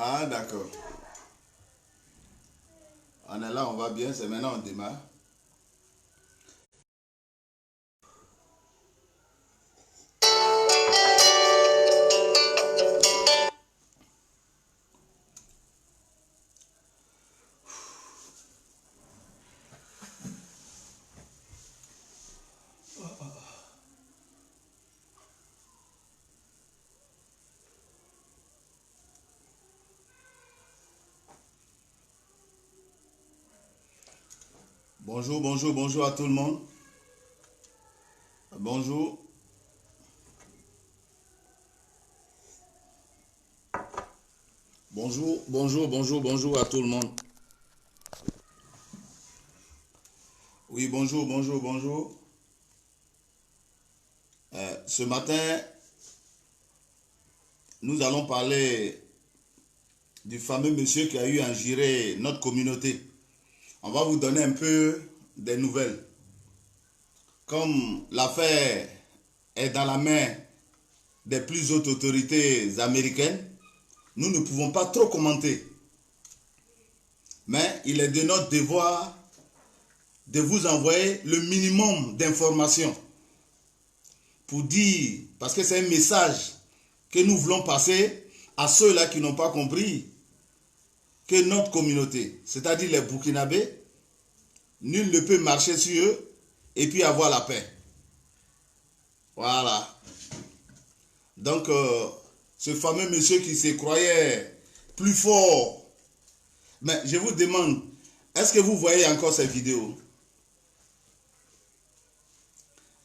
Ah, d'accord. On est là, on va bien. C'est maintenant on démarre. Bonjour, bonjour, bonjour à tout le monde. Bonjour. Bonjour, bonjour, bonjour, bonjour à tout le monde. Oui, bonjour, bonjour, bonjour. Ce matin, nous allons parler du fameux monsieur qui a eu à gérer notre communauté. On va vous donner un peu des nouvelles. Comme l'affaire est dans la main des plus hautes autorités américaines, nous ne pouvons pas trop commenter. Mais il est de notre devoir de vous envoyer le minimum d'informations pour dire, parce que c'est un message que nous voulons passer à ceux-là qui n'ont pas compris que notre communauté, c'est-à-dire les Burkinabés, nul ne peut marcher sur eux et puis avoir la paix. Voilà. Donc, ce fameux monsieur qui se croyait plus fort. Mais je vous demande, est-ce que vous voyez encore ces vidéos?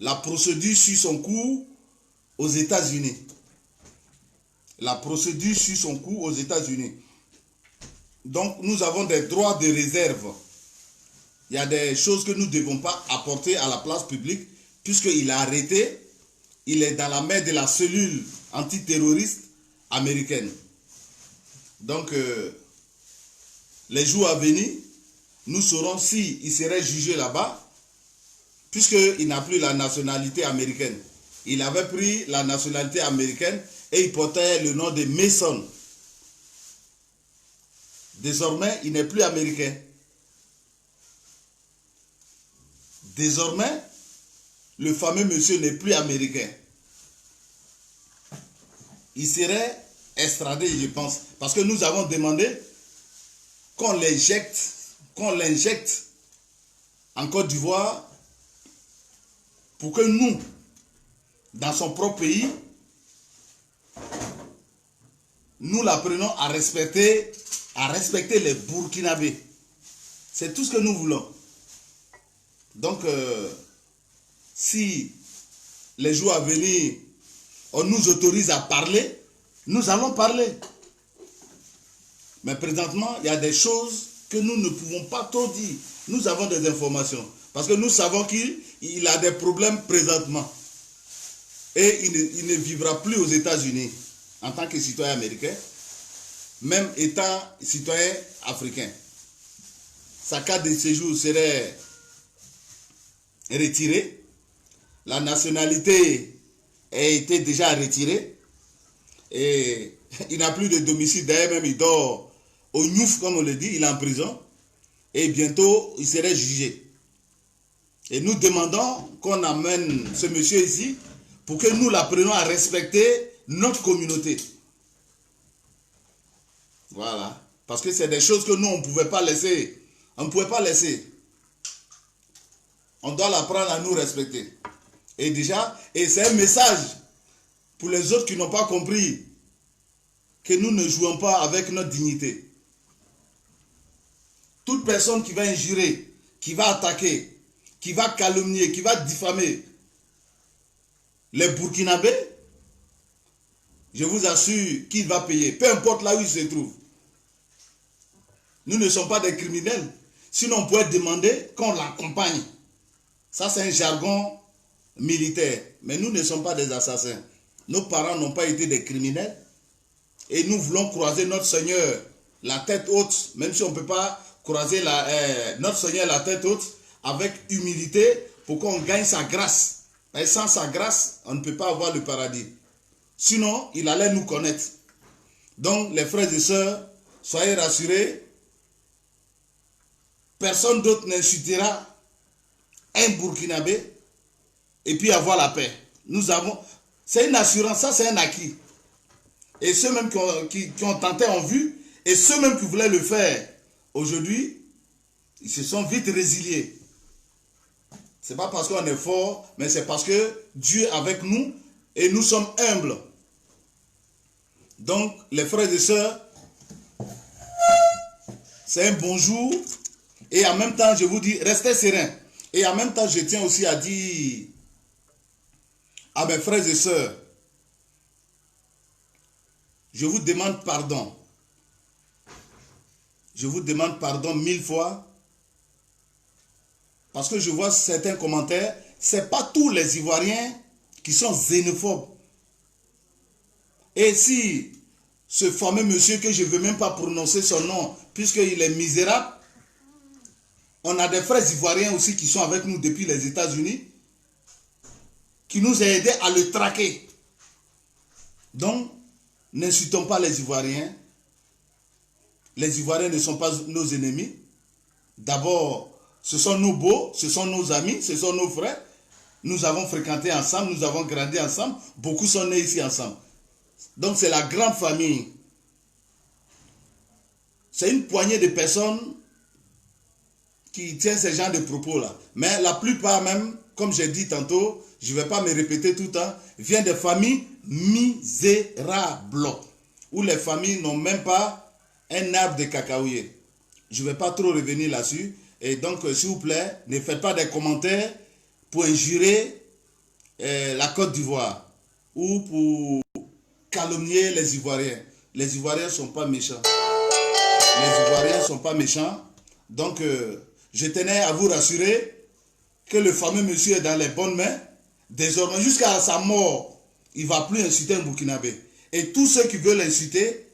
La procédure suit son cours aux États-Unis. La procédure suit son cours aux États-Unis. Donc, nous avons des droits de réserve. Il y a des choses que nous ne devons pas apporter à la place publique, puisqu'il est arrêté, il est dans la main de la cellule antiterroriste américaine. Donc, les jours à venir, nous saurons s'il serait jugé là-bas, puisqu'il n'a plus la nationalité américaine. Il avait pris la nationalité américaine et il portait le nom de Mason. Désormais, il n'est plus américain. Désormais, le fameux monsieur n'est plus américain. Il serait extradé, je pense, parce que nous avons demandé qu'on l'injecte en Côte d'Ivoire pour que nous, dans son propre pays, nous l'apprenons à respecter les Burkinabés. C'est tout ce que nous voulons. Donc, si les jours à venir, on nous autorise à parler, nous allons parler. Mais présentement, il y a des choses que nous ne pouvons pas trop dire. Nous avons des informations. Parce que nous savons qu'il a des problèmes présentement. Et il ne vivra plus aux États-Unis en tant que citoyen américain, même étant citoyen africain. Sa carte de séjour serait retirée. La nationalité a été déjà retirée. Et il n'a plus de domicile. D'ailleurs, même il dort au Niouf, comme on le dit, il est en prison. Et bientôt, il serait jugé. Et nous demandons qu'on amène ce monsieur ici pour que nous l'apprenons à respecter notre communauté. Voilà. Parce que c'est des choses que nous, on ne pouvait pas laisser. On ne pouvait pas laisser. On doit l'apprendre à nous respecter. Et déjà, et c'est un message pour les autres qui n'ont pas compris que nous ne jouons pas avec notre dignité. Toute personne qui va injurer, qui va attaquer, qui va calomnier, qui va diffamer les Burkinabés, je vous assure qu'il va payer, peu importe là où il se trouve. Nous ne sommes pas des criminels, sinon on pourrait demander qu'on l'accompagne. Ça c'est un jargon militaire, mais nous ne sommes pas des assassins. Nos parents n'ont pas été des criminels et nous voulons croiser notre Seigneur la tête haute, même si on ne peut pas croiser notre Seigneur la tête haute avec humilité pour qu'on gagne sa grâce. Et sans sa grâce, on ne peut pas avoir le paradis. Sinon, il allait nous connaître. Donc, les frères et sœurs, soyez rassurés. Personne d'autre n'insultera un Burkinabé et puis avoir la paix. Nous avons... C'est une assurance, ça c'est un acquis. Et ceux même qui ont tenté en vue, et ceux même qui voulaient le faire aujourd'hui, ils se sont vite résiliés. Ce n'est pas parce qu'on est fort, mais c'est parce que Dieu est avec nous et nous sommes humbles. Donc, les frères et sœurs, c'est un bonjour. Et en même temps, je vous dis, restez sereins. Et en même temps, je tiens aussi à dire à mes frères et sœurs, je vous demande pardon. Je vous demande pardon 1000 fois. Parce que je vois certains commentaires, ce n'est pas tous les Ivoiriens qui sont xénophobes. Et si ce fameux monsieur que je ne veux même pas prononcer son nom, puisqu'il est misérable, on a des frères ivoiriens aussi qui sont avec nous depuis les États-Unis, qui nous ont aidés à le traquer. Donc, n'insultons pas les Ivoiriens. Les Ivoiriens ne sont pas nos ennemis. D'abord, ce sont nos beaux, ce sont nos amis, ce sont nos frères. Nous avons fréquenté ensemble, nous avons grandi ensemble. Beaucoup sont nés ici ensemble. Donc, c'est la grande famille. C'est une poignée de personnes qui tient ce genre de propos-là. Mais la plupart même, comme j'ai dit tantôt, je ne vais pas me répéter tout le temps, viennent des familles misérables, où les familles n'ont même pas un arbre de cacaoyer. Je ne vais pas trop revenir là-dessus. Et donc, s'il vous plaît, ne faites pas des commentaires pour injurer la Côte d'Ivoire ou pour calomnier les Ivoiriens. Les Ivoiriens ne sont pas méchants. Les Ivoiriens ne sont pas méchants. Donc, je tenais à vous rassurer que le fameux monsieur est dans les bonnes mains. Désormais, jusqu'à sa mort, il ne va plus insulter un Burkinabé. Et tous ceux qui veulent l'insulter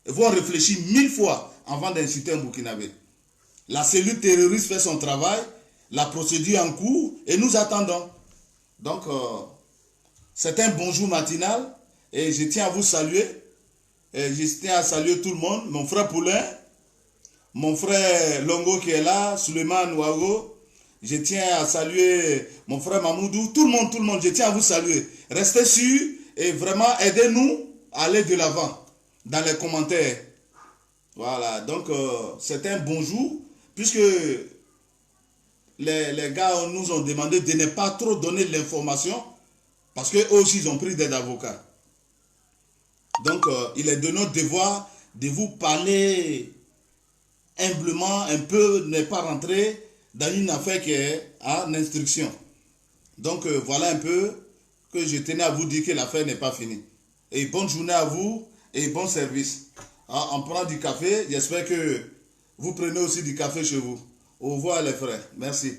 vont réfléchir 1000 fois avant d'insulter un Burkinabé. La cellule terroriste fait son travail, la procédure en cours et nous attendons. Donc, c'est un bonjour matinal et je tiens à vous saluer. Et je tiens à saluer tout le monde, mon frère Poulain, mon frère Longo qui est là, Suleiman Ouago. Je tiens à saluer mon frère Mamoudou, tout le monde, je tiens à vous saluer. Restez sûrs et vraiment aidez-nous à aller de l'avant dans les commentaires. Voilà, donc c'est un bonjour, puisque les gars nous ont demandé de ne pas trop donner l'information, parce qu'eux aussi ils ont pris des avocats. Donc il est de notre devoir de vous parler humblement, un peu, ne pas rentrer dans une affaire qui est en instruction. Donc voilà un peu que je tenais à vous dire que l'affaire n'est pas finie. Et bonne journée à vous et bon service. On prend du café, j'espère que vous prenez aussi du café chez vous. Au revoir les frères, merci.